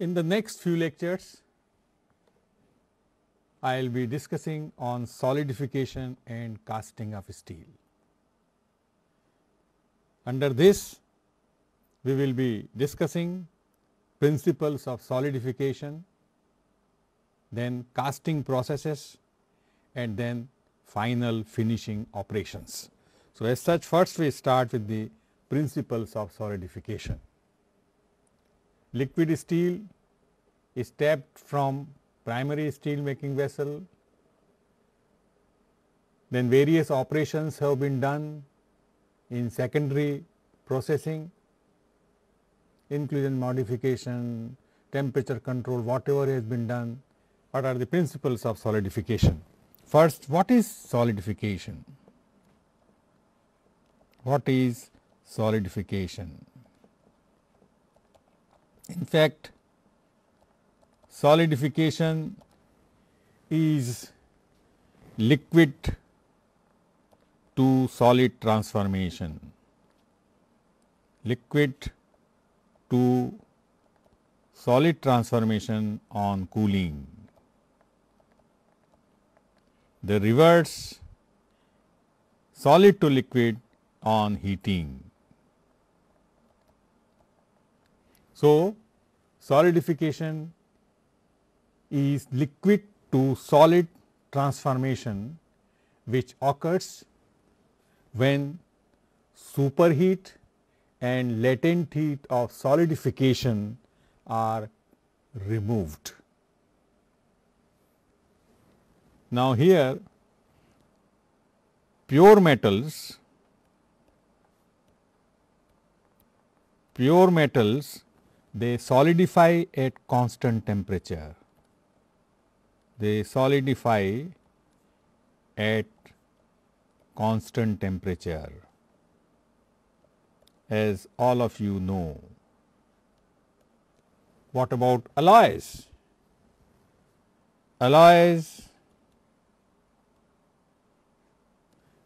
In the next few lectures, I will be discussing on solidification and casting of steel. Under this, we will be discussing principles of solidification, then casting processes, and then final finishing operations. So, as such, first we start with the principles of solidification. Liquid steel is tapped from primary steel making vessel, then various operations have been done in secondary processing, inclusion modification, temperature control, whatever has been done. What are the principles of solidification? First, what is solidification? What is solidification? In fact, solidification is liquid to solid transformation, liquid to solid transformation on cooling. The reverse, solid to liquid on heating. So, solidification is liquid to solid transformation which occurs when superheat and latent heat of solidification are removed. Now, here pure metals they solidify at constant temperature. They solidify at constant temperature, as all of you know. What about alloys? Alloys,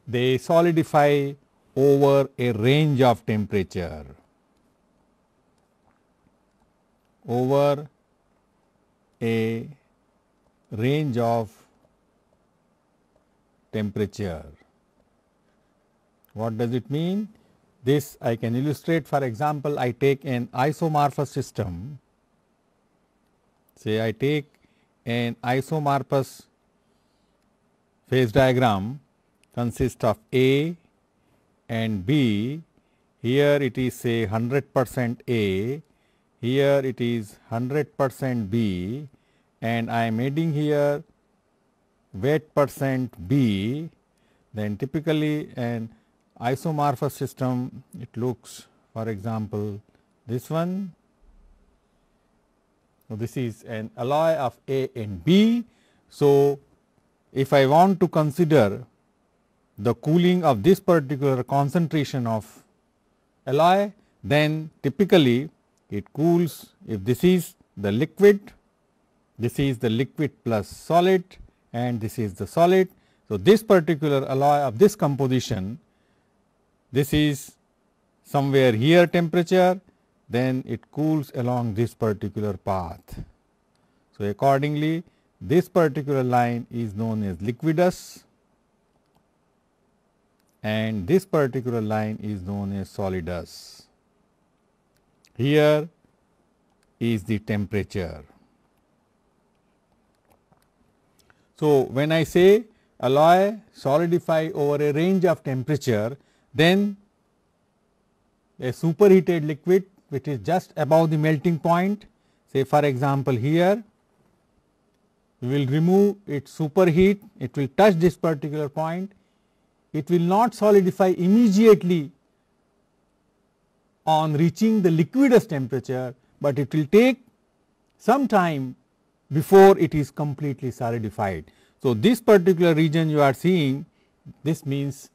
they solidify over a range of temperature. Over a range of temperature. What does it mean? This I can illustrate. For example, I take an isomorphous system. Say I take an isomorphous phase diagram consists of A and B. Here it is say 100% A, here it is 100% B, and I am adding here wet percent B. Then typically an isomorphous system, it looks, for example, this one. So, this is an alloy of A and B. So, if I want to consider the cooling of this particular concentration of alloy, then typically it cools, if this is the liquid plus solid, and this is the solid. So, this particular alloy of this composition, this is somewhere here temperature, then it cools along this particular path. So, accordingly this particular line is known as liquidus and this particular line is known as solidus. Here is the temperature. So, when I say alloy solidify over a range of temperature, then a superheated liquid which is just above the melting point, say for example, here we will remove its superheat, it will touch this particular point, it will not solidify immediately on reaching the liquidus temperature, but it will take some time before it is completely solidified. So, this particular region you are seeing, this means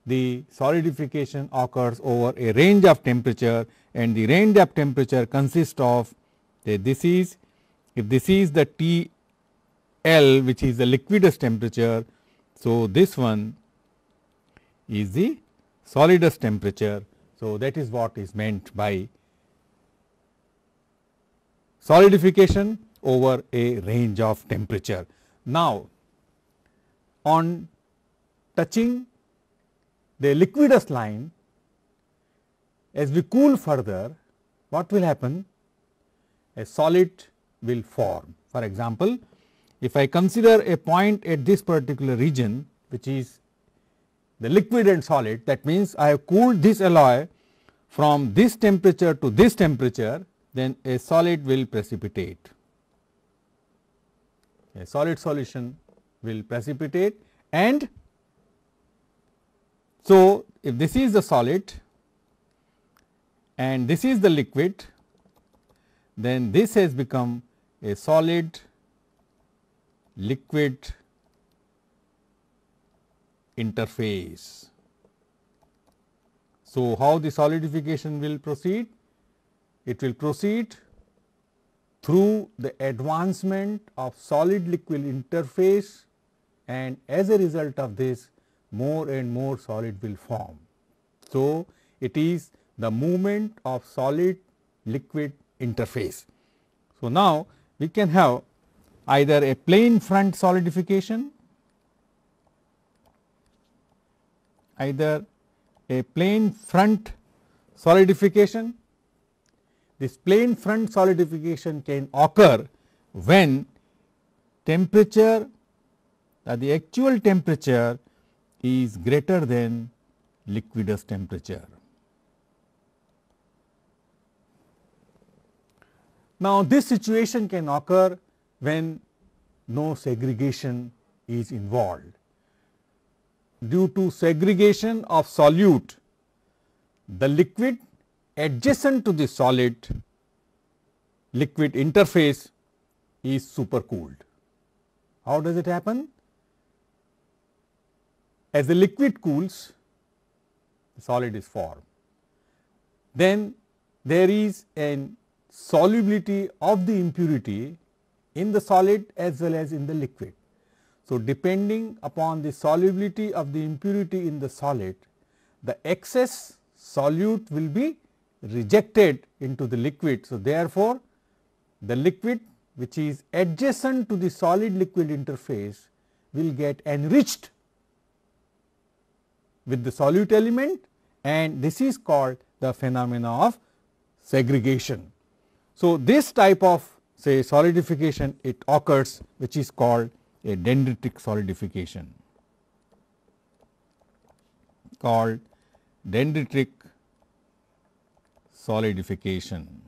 the solidification occurs over a range of temperature, and the range of temperature consists of, this is, if this is the TL which is the liquidus temperature. So, this one is the solidus temperature. So, that is what is meant by solidification over a range of temperature. Now, on touching the liquidus line, as we cool further, what will happen? A solid will form. For example, if I consider a point at this particular region, which is the liquid and solid, that means I have cooled this alloy from this temperature to this temperature, then a solid will precipitate. A solid solution will precipitate, and so if this is the solid and this is the liquid, then this has become a solid liquid interface. So, how the solidification will proceed? It will proceed through the advancement of solid liquid interface, and as a result of this, more and more solid will form. So, it is the movement of solid liquid interface. So, now we can have either a plane front solidification, either a plane front solidification. This plane front solidification can occur when temperature, the actual temperature is greater than liquidus temperature. Now, this situation can occur when no segregation is involved. Due to segregation of solute, the liquid adjacent to the solid liquid interface is supercooled. How does it happen? As the liquid cools, the solid is formed. Then there is an solubility of the impurity in the solid as well as in the liquid. So, depending upon the solubility of the impurity in the solid, the excess solute will be rejected into the liquid. So, therefore, the liquid which is adjacent to the solid liquid interface will get enriched with the solute element, and this is called the phenomena of segregation. So, this type of say solidification, it occurs, which is called a dendritic solidification, called dendritic solidification.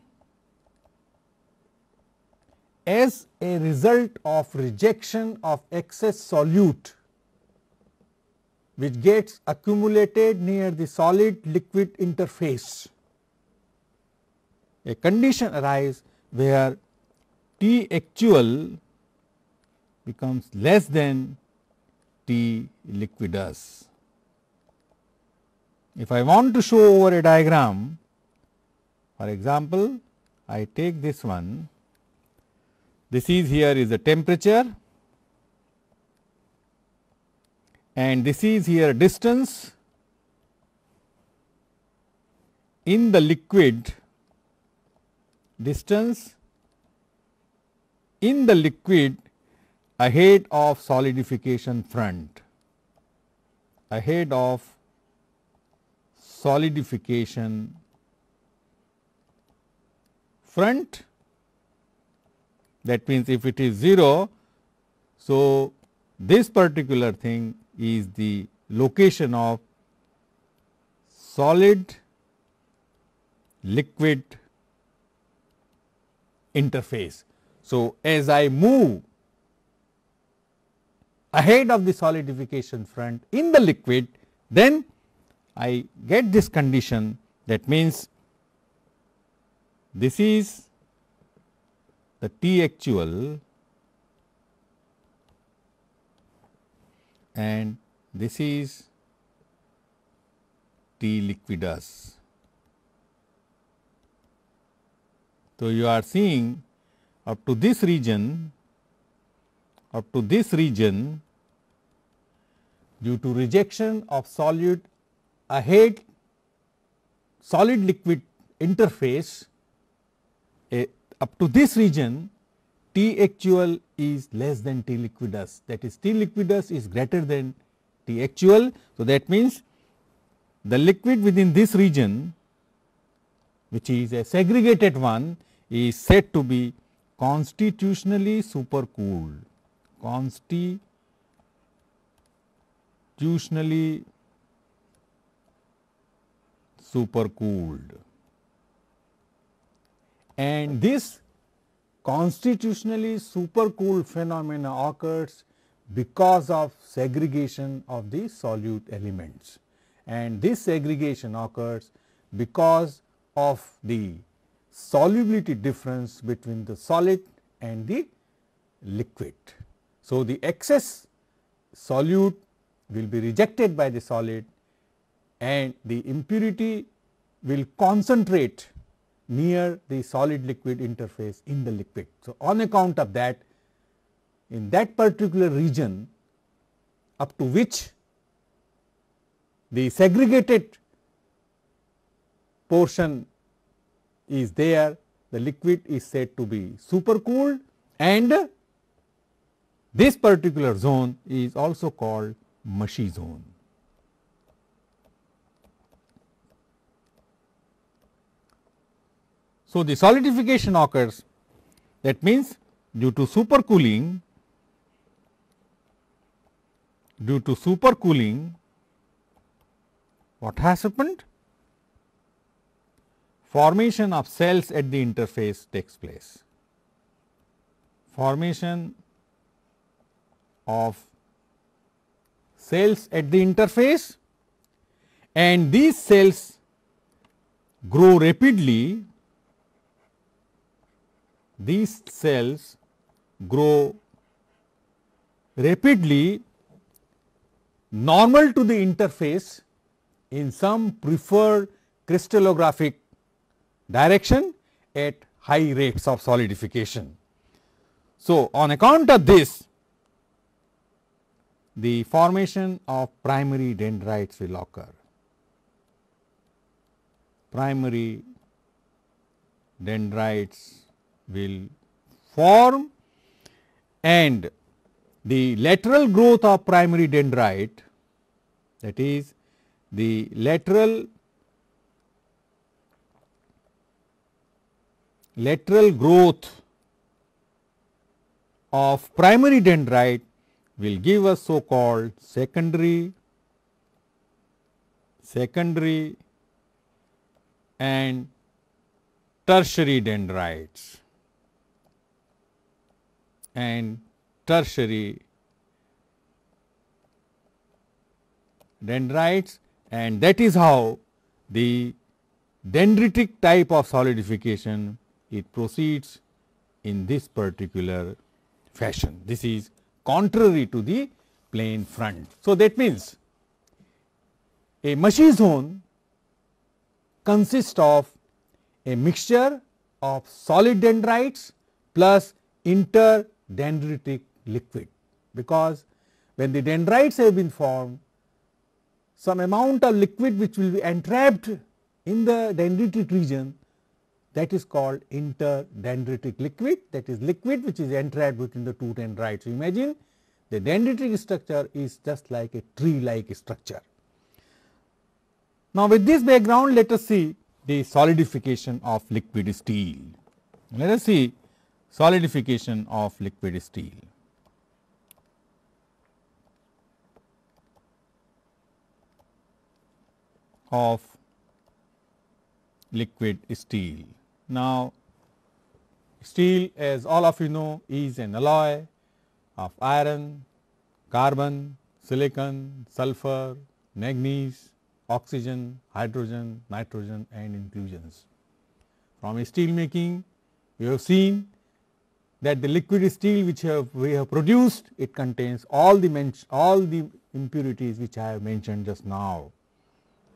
As a result of rejection of excess solute which gets accumulated near the solid liquid interface, a condition arises where T actual becomes less than T liquidus. If I want to show over a diagram, for example, I take this one, this is here is the temperature, and this is here distance in the liquid, distance in the liquid ahead of solidification front, ahead of solidification front. That means, if it is 0, so this particular thing is the location of solid liquid interface. So, as I move ahead of the solidification front in the liquid, then I get this condition. That means, this is the T actual and this is T liquidus. So, you are seeing up to this region, due to rejection of solute ahead solid liquid interface, up to this region T actual is less than T liquidus, that is T liquidus is greater than T actual. So, that means the liquid within this region, which is a segregated one, is said to be constitutionally supercooled, constitutionally supercooled, and this constitutionally supercooled phenomena occurs because of segregation of the solute elements, and this segregation occurs because of the solubility difference between the solid and the liquid. So, the excess solute will be rejected by the solid and the impurity will concentrate near the solid liquid interface in the liquid. So, on account of that, in that particular region up to which the segregated portion is there, the liquid is said to be supercooled, and this particular zone is also called mushy zone. So, the solidification occurs, that means due to supercooling, what has happened? Formation of cells at the interface takes place. Formation of cells at the interface, and these cells grow rapidly. These cells grow rapidly normal to the interface in some preferred crystallographic direction at high rates of solidification. So, on account of this, the formation of primary dendrites will occur. Primary dendrites will form, and the lateral growth of primary dendrite, that is the lateral growth of primary dendrite will give us so called secondary and tertiary dendrites and tertiary dendrites, and that is how the dendritic type of solidification, it proceeds in this particular fashion. This is contrary to the plane front. So, that means a mushy zone consists of a mixture of solid dendrites plus interdendritic liquid, because when the dendrites have been formed, some amount of liquid which will be entrapped in the dendritic region, that is called interdendritic liquid, that is liquid which is entrapped between the two dendrites. So, imagine the dendritic structure is just like a tree like structure. Now, with this background, let us see the solidification of liquid steel. Let us see solidification of liquid steel. Of liquid steel. Now, steel, as all of you know, is an alloy of iron, carbon, silicon, sulfur, manganese, oxygen, hydrogen, nitrogen and inclusions. From steel making, we have seen that the liquid steel which we have produced, it contains all the impurities which I have mentioned just now.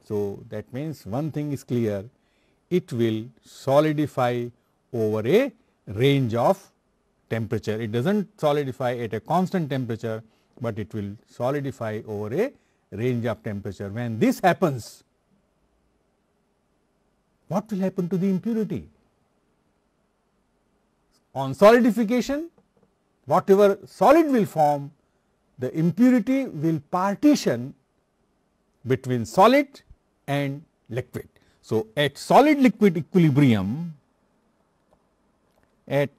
So, that means one thing is clear, it will solidify over a range of temperature. It does not solidify at a constant temperature, but it will solidify over a range of temperature. When this happens, what will happen to the impurity? On solidification, whatever solid will form, the impurity will partition between solid and liquid. So, at solid liquid equilibrium, at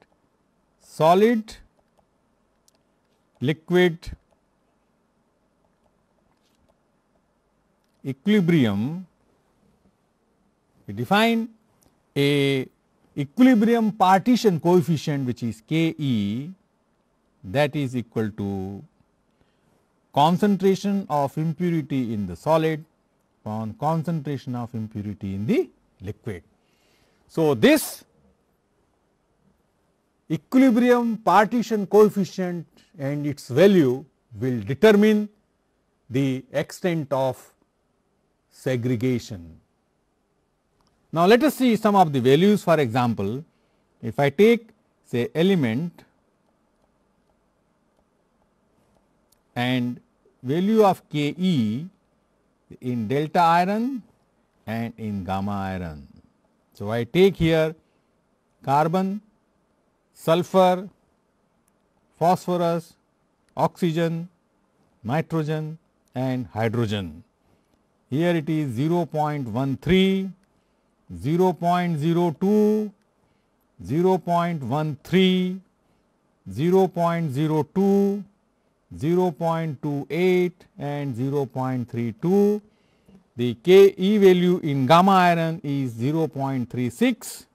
solid liquid equilibrium, we define a equilibrium partition coefficient which is Ke, that is equal to concentration of impurity in the solid upon concentration of impurity in the liquid. So, this equilibrium partition coefficient and its value will determine the extent of segregation. Now, let us see some of the values. For example, if I take say element and value of Ke in delta iron and in gamma iron. So, I take here carbon, sulfur, phosphorus, oxygen, nitrogen and hydrogen. Here it is 0.13, 0.02, 0.13, 0.02, 0.28 and 0.32. The Ke value in gamma iron is 0.36,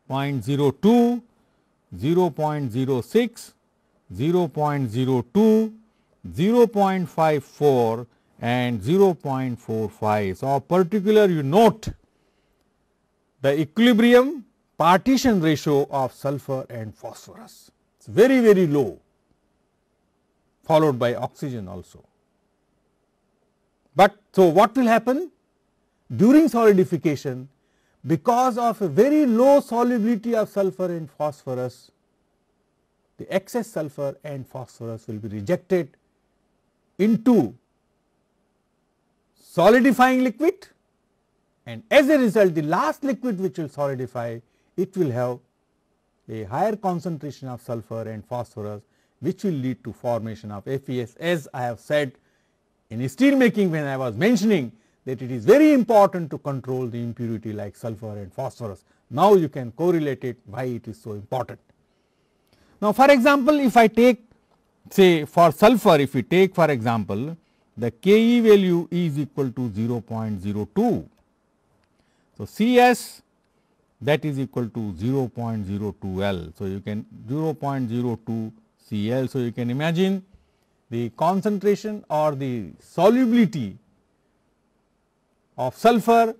0.02, 0.06, 0.02, 0.54 and 0.45. So, of particular you note the equilibrium partition ratio of sulfur and phosphorus. It is very, very low, followed by oxygen also. But so what will happen during solidification? Because of a very low solubility of sulfur and phosphorus, the excess sulfur and phosphorus will be rejected into solidifying liquid, and as a result the last liquid which will solidify, it will have a higher concentration of sulfur and phosphorus, which will lead to formation of FES, as I have said in steel making when I was mentioning that it is very important to control the impurity like sulfur and phosphorus. Now, you can correlate it why it is so important. Now, for example, if I take say for sulfur, if we take for example the Ke value is equal to 0.02. So, Cs that is equal to 0.02 L. So, you can 0.02 Cl. So, you can imagine the concentration or the solubility of sulfur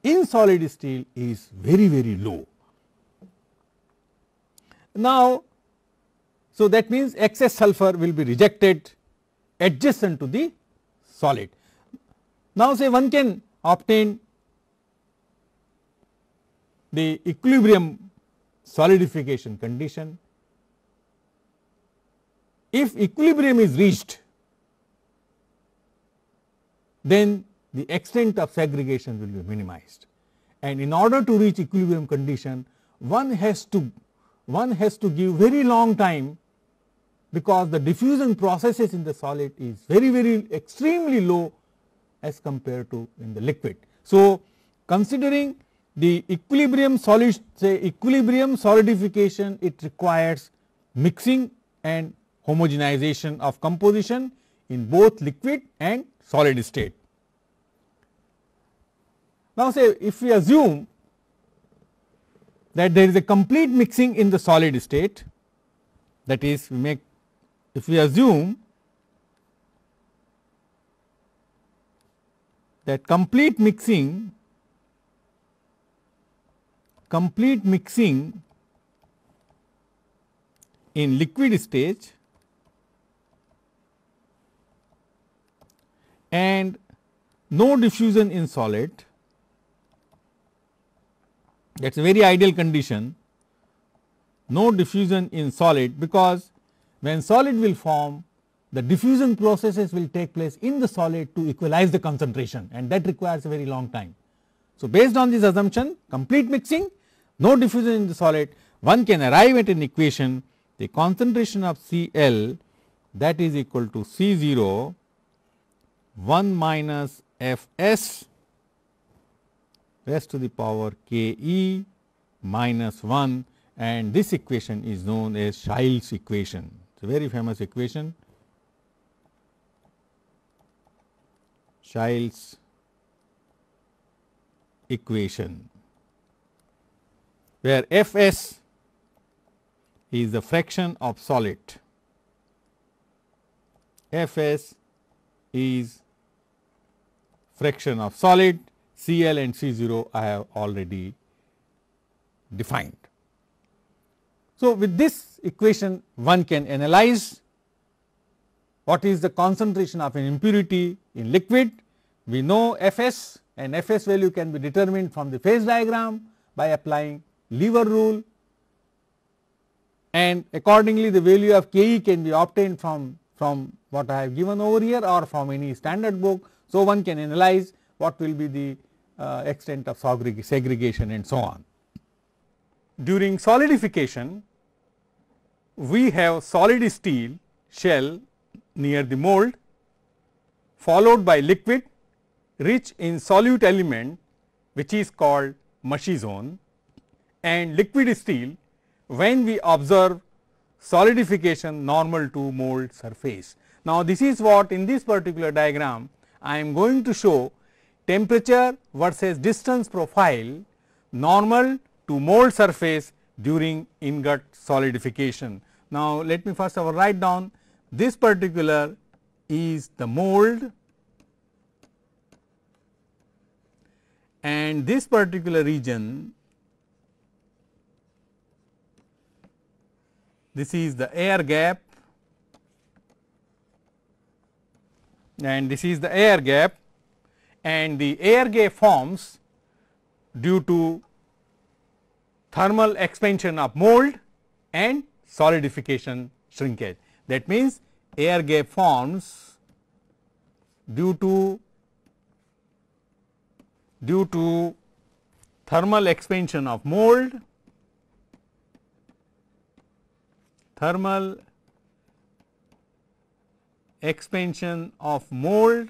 in solid steel is very, very low. Now, so that means excess sulfur will be rejected adjacent to the solid. Now, say one can obtain the equilibrium solidification condition. If equilibrium is reached, then the extent of segregation will be minimized, and in order to reach equilibrium condition, one has to give very long time, because the diffusion processes in the solid is very, very extremely low as compared to in the liquid. So, considering the equilibrium solidification, it requires mixing and homogenization of composition in both liquid and solid state. Now, say if we assume that there is a complete mixing in the solid state, that is if we assume that complete mixing in liquid stage and no diffusion in solid, that is a very ideal condition, no diffusion in solid, because when solid will form, the diffusion processes will take place in the solid to equalize the concentration, and that requires a very long time. So, based on this assumption, complete mixing, no diffusion in the solid, one can arrive at an equation, the concentration of Cl that is equal to C0 1 minus Fs raised to the power Ke minus 1, and this equation is known as Child's equation. It is a very famous equation, Child's equation, where Fs is the fraction of solid. Fs is fraction of solid, Cl and C0 I have already defined. So, with this equation one can analyze what is the concentration of an impurity in liquid. We know Fs, and Fs value can be determined from the phase diagram by applying lever rule, and accordingly the value of Ke can be obtained from what I have given over here or from any standard book. So, one can analyze what will be the extent of segregation and so on. During solidification, we have solid steel shell near the mold, followed by liquid rich in solute element which is called mushy zone, and liquid steel when we observe solidification normal to mold surface. Now, this is what in this particular diagram I am going to show temperature versus distance profile normal to mold surface during ingot solidification. Now, let me first of all write down this particular is the mold, and this particular region, this is the air gap, and this is the air gap, and the air gap forms due to thermal expansion of mold and solidification shrinkage. That means, air gap forms due to thermal expansion of mold, thermal expansion of mold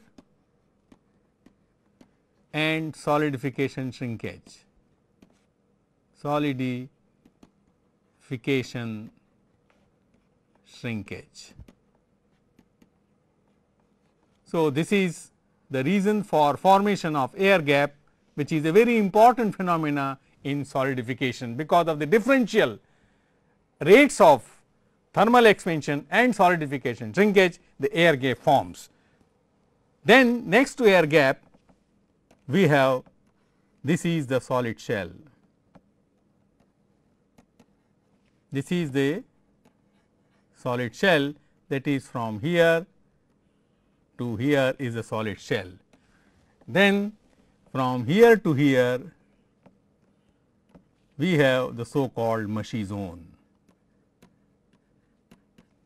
and solidification shrinkage. Solidification shrinkage. So, this is the reason for formation of air gap, which is a very important phenomena in solidification, because of the differential rates of thermal expansion and solidification shrinkage, the air gap forms. Then next to air gap we have, this is the solid shell. This is the solid shell, that is from here to here is a solid shell. Then from here to here we have the so called mushy zone.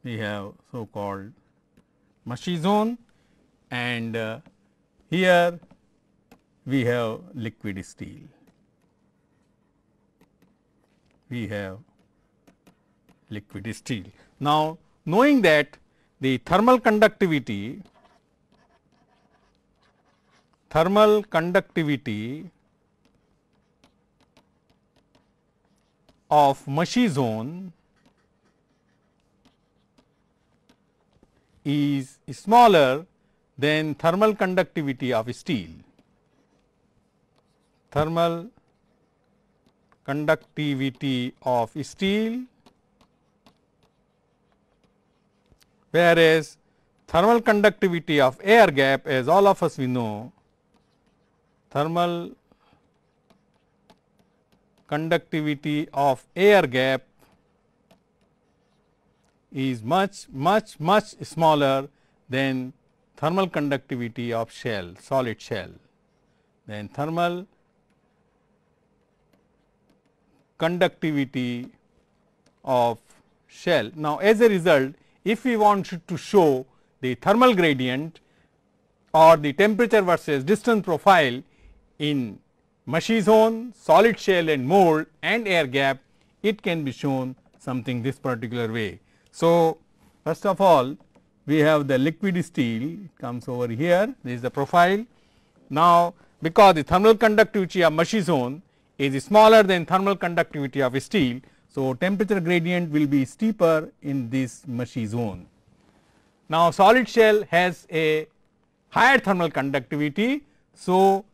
We have so called mushy zone, and here we have liquid steel. We have liquid steel. Now, knowing that the thermal conductivity of mushy zone is smaller than thermal conductivity of steel. Thermal conductivity of steel, whereas thermal conductivity of air gap, as all of us we know, thermal conductivity of air gap is much smaller than thermal conductivity of shell, solid shell. Then thermal conductivity of shell. Now, as a result, if we want to show the thermal gradient or the temperature versus distance profile in mushy zone, solid shell and mold and air gap, it can be shown something this particular way. So, first of all we have the liquid steel, it comes over here, this is the profile. Now, because the thermal conductivity of mushy zone is smaller than thermal conductivity of steel, so temperature gradient will be steeper in this mushy zone. Now, solid shell has a higher thermal conductivity, so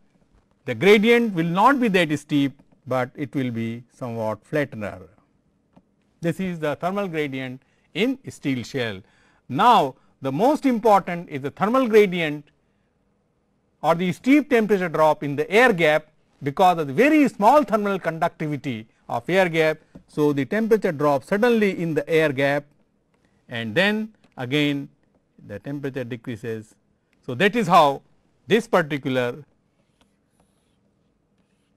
the gradient will not be that steep, but it will be somewhat flattener. This is the thermal gradient in steel shell. Now, the most important is the thermal gradient or the steep temperature drop in the air gap, because of the very small thermal conductivity of air gap. So, the temperature drops suddenly in the air gap and then again the temperature decreases. So, that is how this particular,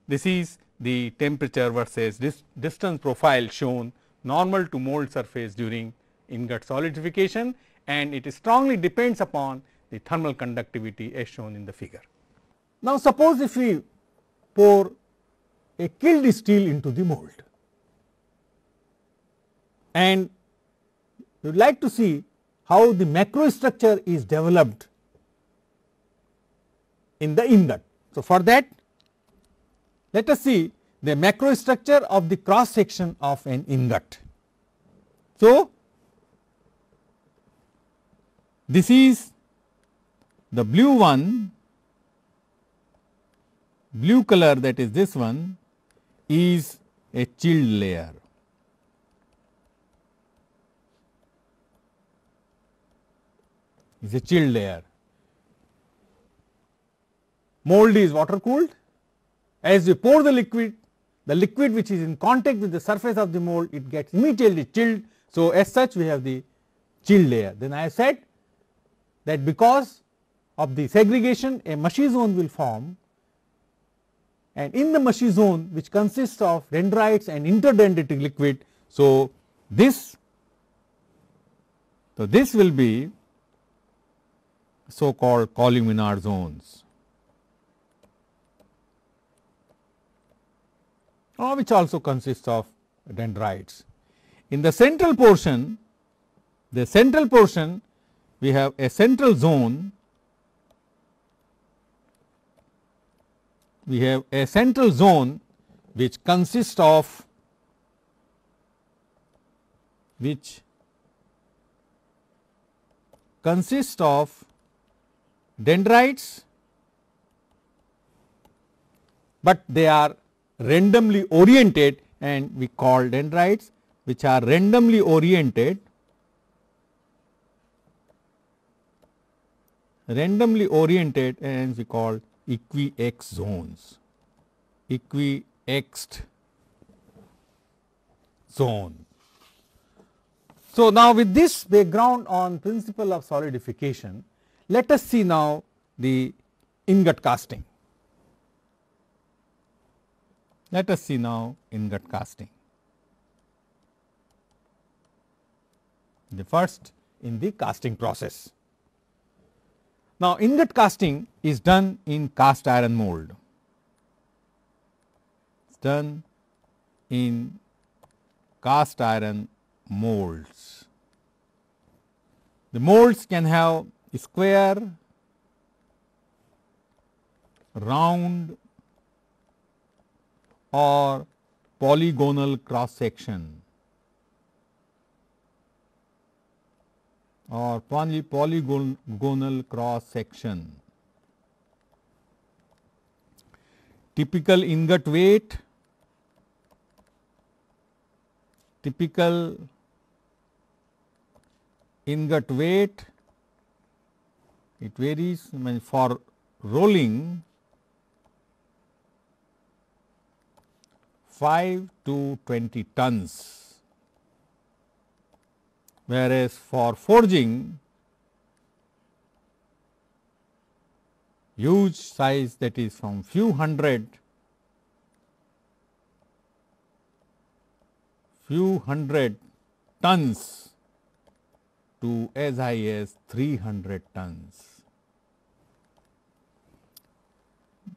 this is the temperature versus this distance profile shown normal to mold surface during ingot solidification, and it strongly depends upon the thermal conductivity as shown in the figure. Now, suppose if we pour a killed steel into the mold and we would like to see how the macrostructure is developed in the ingot. So, for that let us see the macrostructure of the cross section of an ingot. So, this is the blue one, blue color, that is this one, is a chilled layer. Is a chilled layer. Mold is water cooled. As we pour the liquid which is in contact with the surface of the mold, it gets immediately chilled. So, as such we have the chilled layer. Then I said that because of the segregation, a mushy zone will form, and in the mushy zone, which consists of dendrites and interdendritic liquid. So, this will be so called columnar zones, which also consists of dendrites. In the central portion, we have a central zone, which consists of dendrites, but they are randomly oriented, and we call dendrites which are randomly oriented, and we call equi-X zones, equi-Xed zone. So, now with this background on principle of solidification, let us see now the ingot casting. Let us see now ingot casting. The first in the casting process. Now, ingot casting is done in cast iron mold. It is done in cast iron molds. The molds can have square, round or polygonal cross section, or polygonal cross section. Typical ingot weight, it varies. For rolling 5 to 20 tons, whereas for forging huge size, that is from few hundred tons to as high as 300 tons.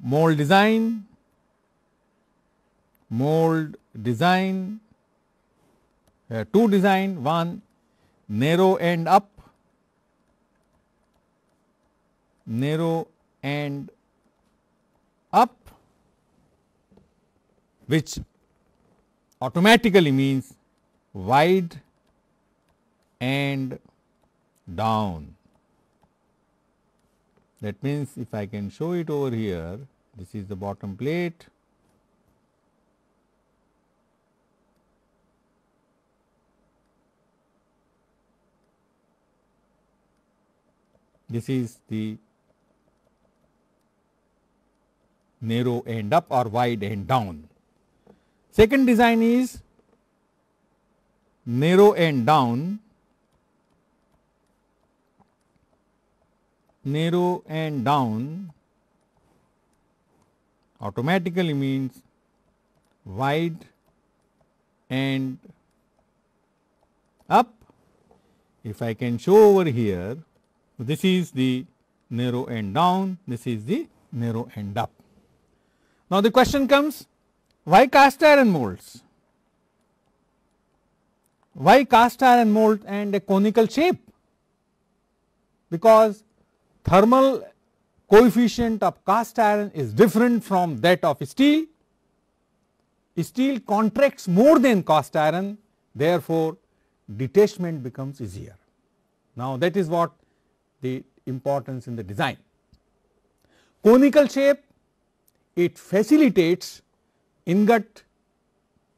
Mold design, mold design, two design, one narrow end up, narrow end up, which automatically means wide and down. That means, if I can show it over here, this is the bottom plate, this is the narrow end up or wide end down. Second design is narrow end down, narrow end down automatically means wide and up. If I can show over here, this is the narrow end down, this is the narrow end up. Now, the question comes, why cast iron molds? Why cast iron mold and a conical shape? Because thermal coefficient of cast iron is different from that of steel. Steel contracts more than cast iron, therefore, detachment becomes easier. Now, that is what the importance in the design. Conical shape, it facilitates ingot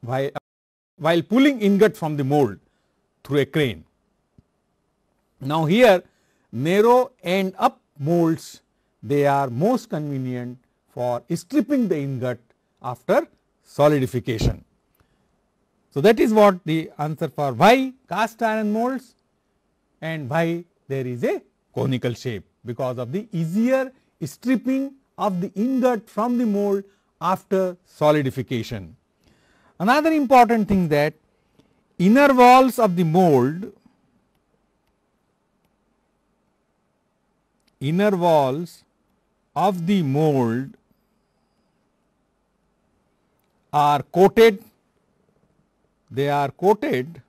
while pulling ingot from the mold through a crane. Now, here narrow end up molds, they are most convenient for stripping the ingot after solidification. So, that is what the answer for why cast iron molds and why there is a conical shape, because of the easier stripping of the ingot from the mold after solidification. Another important thing, that inner walls of the mold, inner walls of the mold are coated, they are coated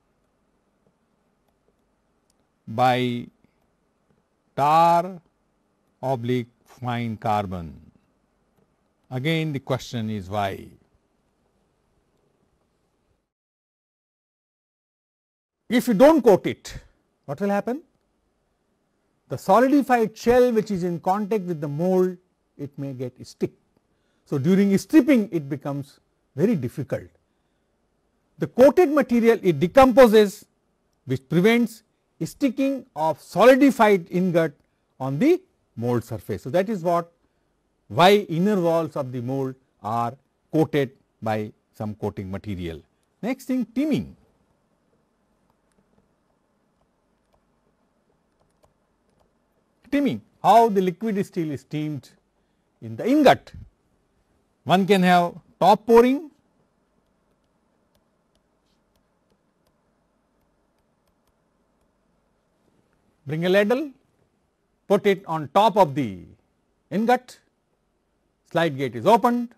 by tar oblique fine carbon. Again the question is why. If you do not coat it, what will happen? The solidified shell which is in contact with the mold, it may get stick. So, during stripping it becomes very difficult. The coated material, it decomposes, which prevents sticking of solidified ingot on the mold surface. So, that is what why inner walls of the mold are coated by some coating material. Next thing, teaming. Teaming, how the liquid steel is teamed in the ingot. One can have top pouring, bring a ladle, put it on top of the ingot, slide gate is opened,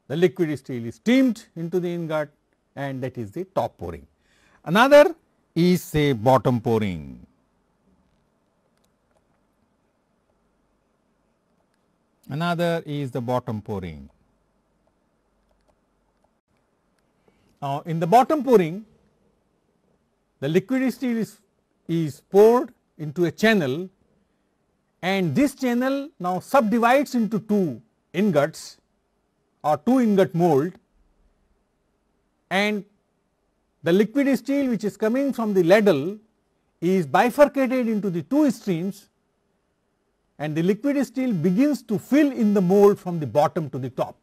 the liquid steel is steamed into the ingot, and that is the top pouring. Another is say bottom pouring. Another is the bottom pouring. Now, in the bottom pouring, the liquid steel is poured into a channel, and this channel now subdivides into two ingots or two ingot mold, and the liquid steel which is coming from the ladle is bifurcated into the two streams, and the liquid steel begins to fill in the mold from the bottom to the top.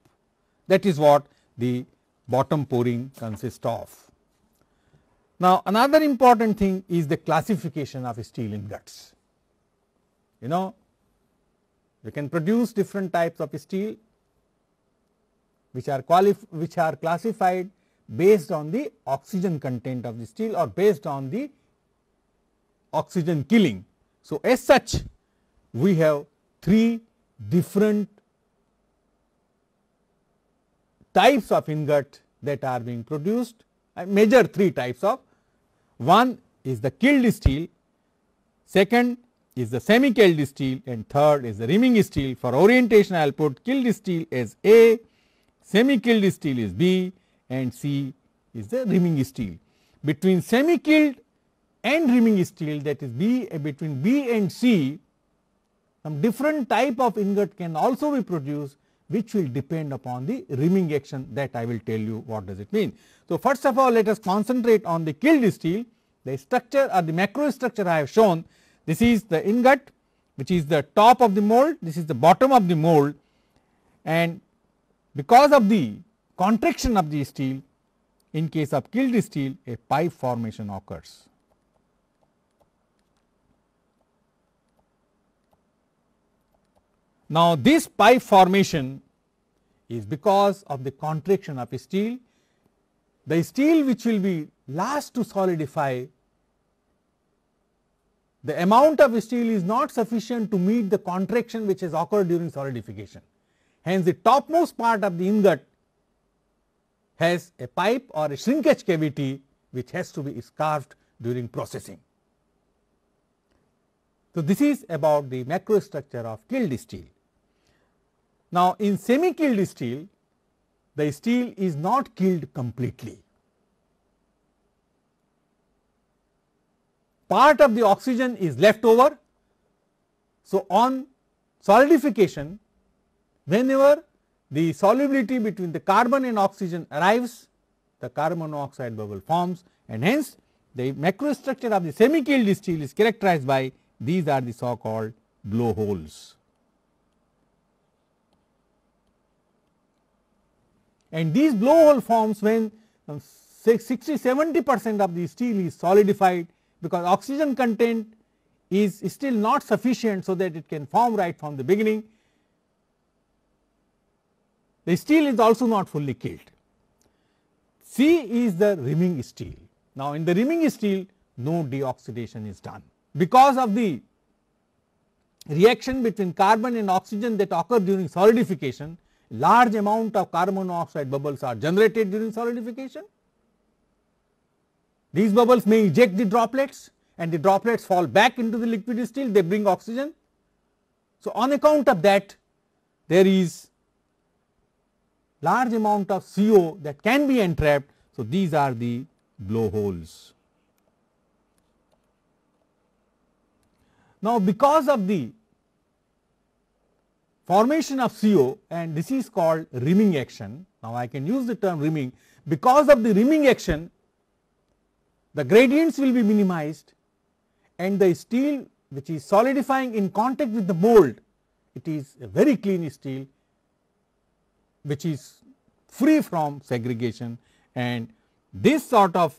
That is what the bottom pouring consists of. Now, another important thing is the classification of steel ingots. You know, you can produce different types of steel which are classified based on the oxygen content of the steel or based on the oxygen killing. So, as such, we have three different types of ingot that are being produced. I measure 3 types of. One is the killed steel, second is the semi-killed steel, and third is the rimming steel. For orientation, I will put killed steel as A, semi-killed steel is B, and C is the rimming steel. Between semi-killed and rimming steel, that is B, between B and C, some different type of ingot can also be produced, which will depend upon the rimming action, that I will tell you what does it mean. So, first of all, let us concentrate on the killed steel. The structure or the macro structure I have shown. This is the ingot, which is the top of the mold, this is the bottom of the mold, and because of the contraction of the steel, in case of killed steel, a pipe formation occurs. Now, this pipe formation is because of the contraction of steel. The steel which will be last to solidify, the amount of steel is not sufficient to meet the contraction which has occurred during solidification. Hence, the topmost part of the ingot has a pipe or a shrinkage cavity which has to be scarfed during processing. So, this is about the macro structure of killed steel. Now, in semi-killed steel, the steel is not killed completely. Part of the oxygen is left over. So, on solidification, whenever the solubility between the carbon and oxygen arrives, the carbon monoxide bubble forms, and hence the macrostructure of the semi-killed steel is characterized by these are the so called blowholes. And these blowhole forms when 60-70% of the steel is solidified, because oxygen content is still not sufficient so that it can form right from the beginning. The steel is also not fully killed. C is the rimming steel. Now, in the rimming steel, no deoxidation is done. Because of the reaction between carbon and oxygen that occur during solidification, large amount of carbon monoxide bubbles are generated during solidification. These bubbles may eject the droplets, and the droplets fall back into the liquid steel, they bring oxygen. So, on account of that, there is large amount of CO that can be entrapped. So, these are the blowholes. Now, because of the formation of CO, and this is called rimming action. Now, I can use the term rimming. Because of the rimming action, the gradients will be minimized, and the steel which is solidifying in contact with the mold, it is a very clean steel which is free from segregation, and this sort of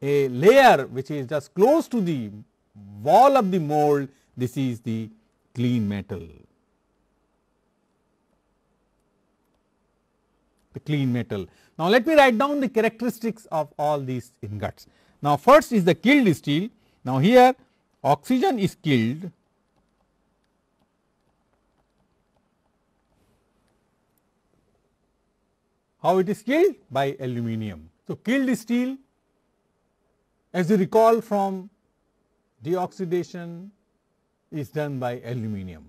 a layer which is just close to the wall of the mold, this is the clean metal. The clean metal. Now, let me write down the characteristics of all these ingots. Now, first is the killed steel. Now, here oxygen is killed, how it is killed? By aluminum. So, killed steel, as you recall from deoxidation, is done by aluminum,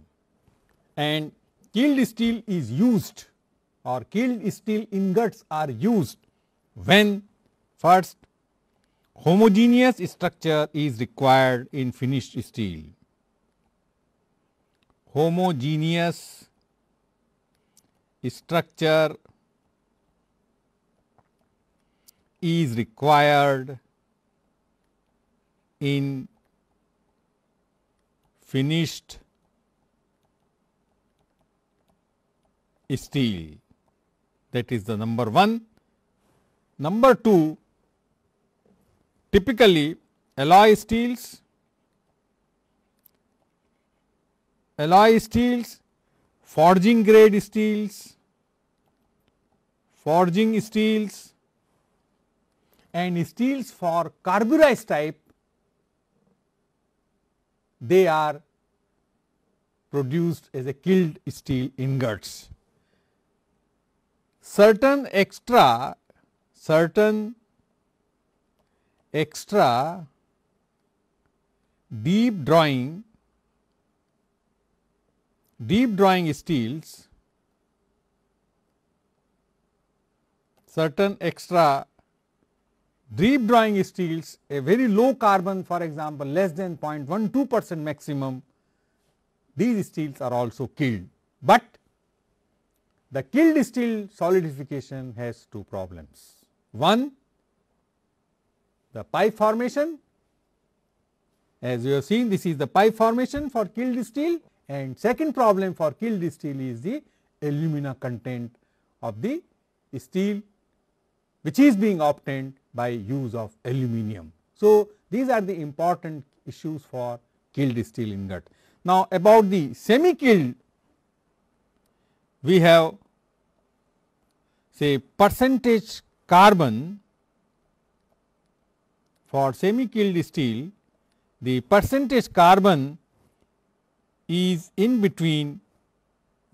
and killed steel is used, or killed steel ingots are used when first homogeneous structure is required in finished steel. Homogeneous structure is required in finished steel. That is the number 1. Number 2, typically alloy steels, forging grade steels, and steels for carburized type, they are produced as a killed steel ingots. certain extra deep drawing steels, certain extra deep drawing steels, a very low carbon, for example less than 0.12% maximum, these steels are also killed. But the killed steel solidification has two problems. One, the pipe formation, as you have seen, this is the pipe formation for killed steel, and second problem for killed steel is the alumina content of the steel which is being obtained by use of aluminum. So, these are the important issues for killed steel ingot. Now, about the semi killed, we have say percentage carbon for semi killed steel. The percentage carbon is in between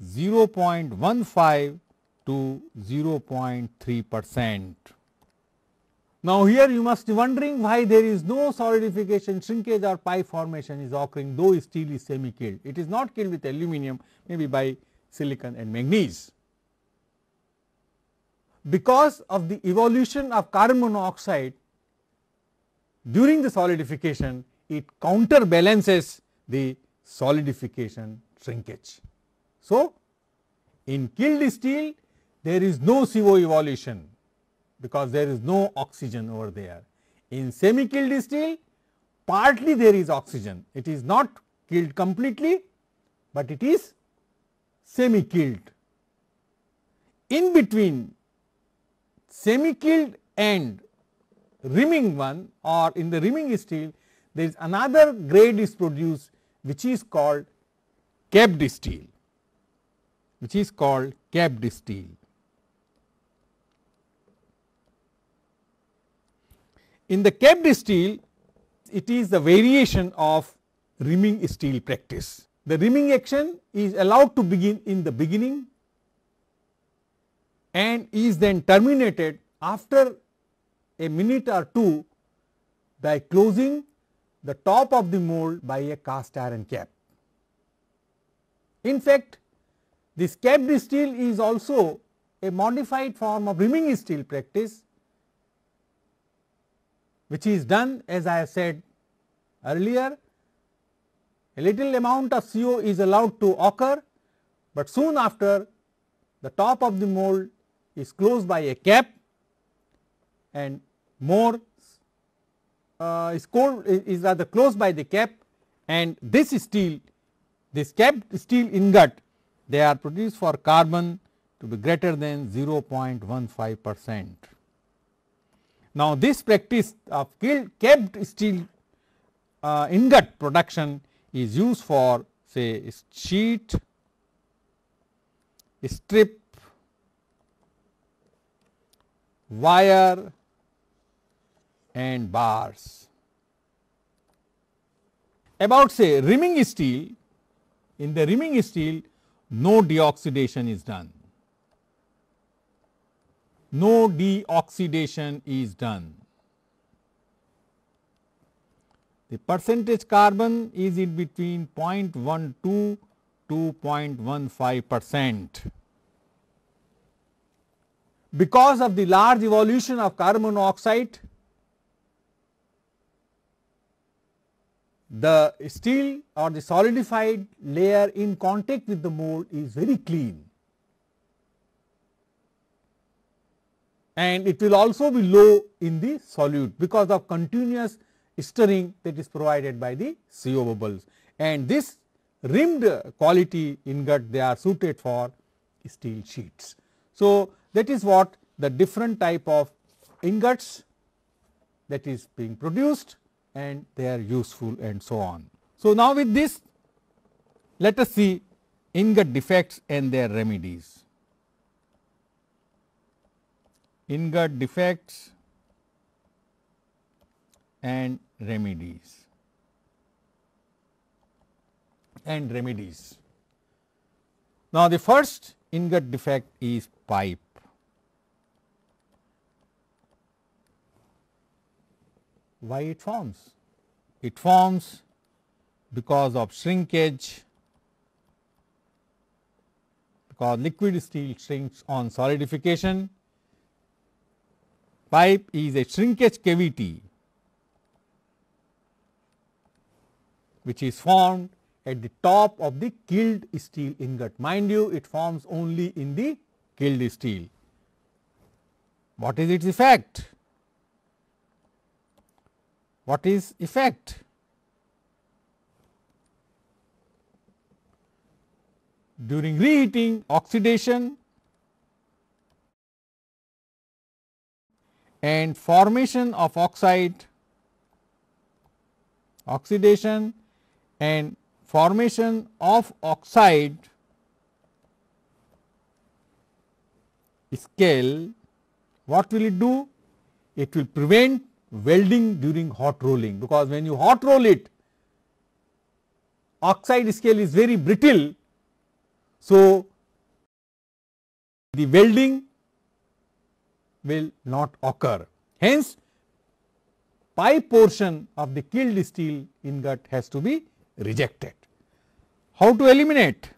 0.15 to 0.3%. Now, here you must be wondering why there is no solidification, shrinkage or pipe formation is occurring, though steel is semi killed. It is not killed with aluminum, maybe by silicon and manganese. Because of the evolution of carbon monoxide during the solidification, it counterbalances the solidification shrinkage. So, in killed steel there is no CO evolution, because there is no oxygen over there. In semi killed steel partly there is oxygen, it is not killed completely, but it is semi killed. In between semi killed and rimming one, or in the rimming steel, there is another grade is produced which is called capped steel, In the capped steel, it is the variation of rimming steel practice. The rimming action is allowed to begin in the beginning and is then terminated after a minute or two by closing the top of the mold by a cast iron cap. In fact, this capped steel is also a modified form of rimming steel practice, which is done, as I have said earlier. A little amount of CO is allowed to occur, but soon after the top of the mold is closed by a cap and more is rather closed by the cap, and this steel, this capped steel ingot, they are produced for carbon to be greater than 0.15%. Now, this practice of capped steel ingot production is used for say sheet, strip, wire and bars. About say rimming steel, in the rimming steel no deoxidation is done. No deoxidation is done. The percentage carbon is in between 0.12 to 0.15%. Because of the large evolution of carbon monoxide, the steel or the solidified layer in contact with the mold is very clean, and it will also be low in the solute because of continuous stirring that is provided by the CO bubbles, and this rimmed quality ingot, they are suited for steel sheets. So, that is what the different type of ingots that is being produced, and they are useful and so on. So, now with this let us see ingot defects and their remedies. Ingot defects and remedies. Now, the first ingot defect is pipe. Why it forms? It forms because of shrinkage, because liquid steel shrinks on solidification. Pipe is a shrinkage cavity which is formed at the top of the killed steel ingot. Mind you, it forms only in the killed steel. What is its effect? What is effect? During reheating, oxidation and formation of oxide, oxidation and formation of oxide scale, what will it do? It will prevent welding during hot rolling, because when you hot roll it, oxide scale is very brittle. So, the welding will not occur. Hence, pipe portion of the killed steel ingot has to be rejected. How to eliminate?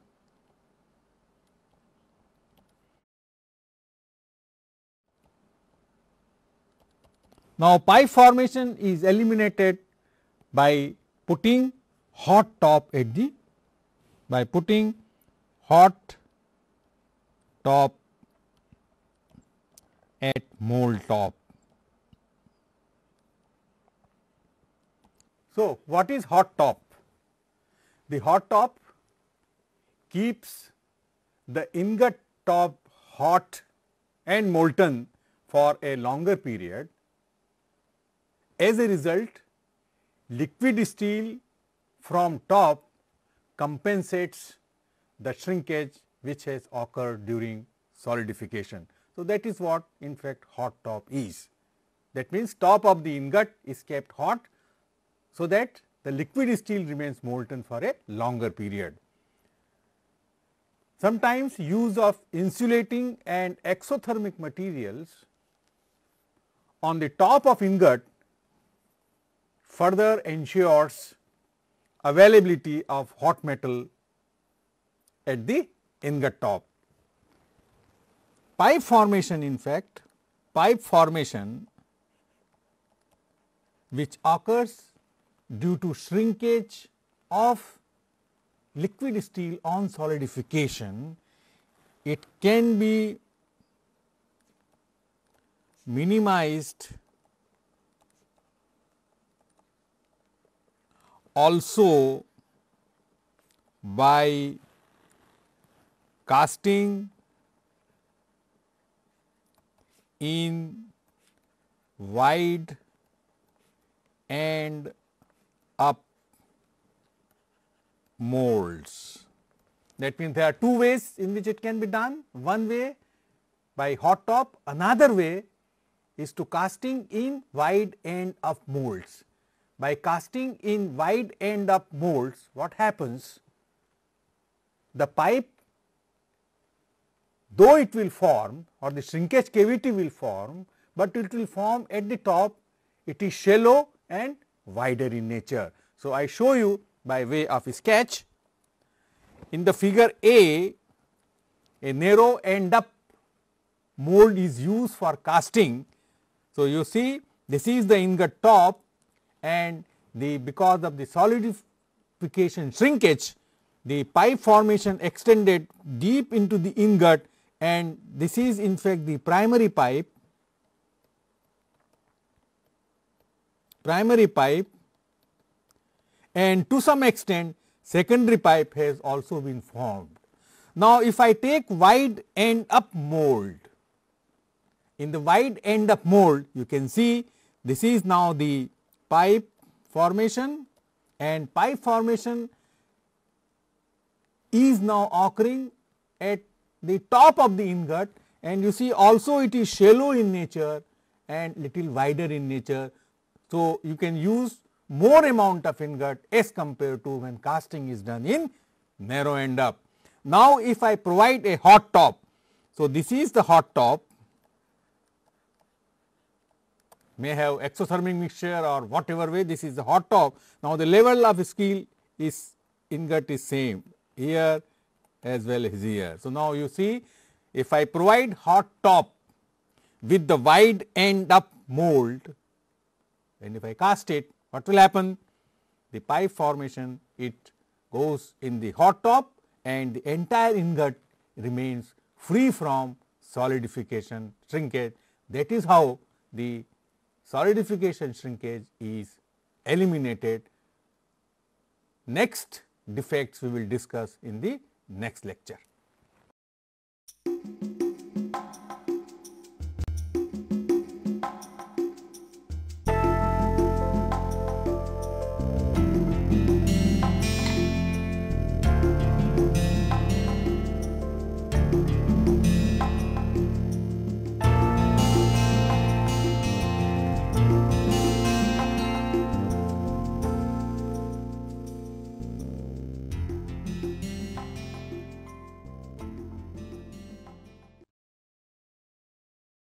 Now, pipe formation is eliminated by putting hot top at the, hot top at mold top. So, what is hot top? The hot top keeps the ingot top hot and molten for a longer period. As a result, liquid steel from top compensates the shrinkage which has occurred during solidification. So, that is what in fact hot top is. That means, top of the ingot is kept hot, so that the liquid steel remains molten for a longer period. Sometimes use of insulating and exothermic materials on the top of ingot further ensures availability of hot metal at the ingot top. Pipe formation, in fact, pipe formation which occurs due to shrinkage of liquid steel on solidification, it can be minimized also by casting in wide and up molds. That means, there are two ways in which it can be done. One way by hot top, another way is to casting in wide and up molds. By casting in wide and up molds, what happens? The pipe, though it will form, or the shrinkage cavity will form, but it will form at the top, it is shallow and wider in nature. So, I show you by way of a sketch. In the figure A narrow end up mold is used for casting. So, you see this is the ingot top, and because of the solidification shrinkage, the pipe formation extended deep into the ingot, and this is in fact the primary pipe, and to some extent secondary pipe has also been formed. Now, if I take wide end up mold, in the wide end up mold you can see this is now the pipe formation, and pipe formation is now occurring at the top of the ingot, and you see also it is shallow in nature and little wider in nature. So, you can use more amount of ingot as compared to when casting is done in narrow end up. Now, if I provide a hot top, so this is the hot top, may have exothermic mixture or whatever way, this is the hot top. Now, the level of steel is ingot is same here as well as here. So, now you see, if I provide hot top with the wide end up mold, and if I cast it, what will happen? The pipe formation, it goes in the hot top and the entire ingot remains free from solidification shrinkage. That is how the solidification shrinkage is eliminated. Next defects we will discuss in the next lecture.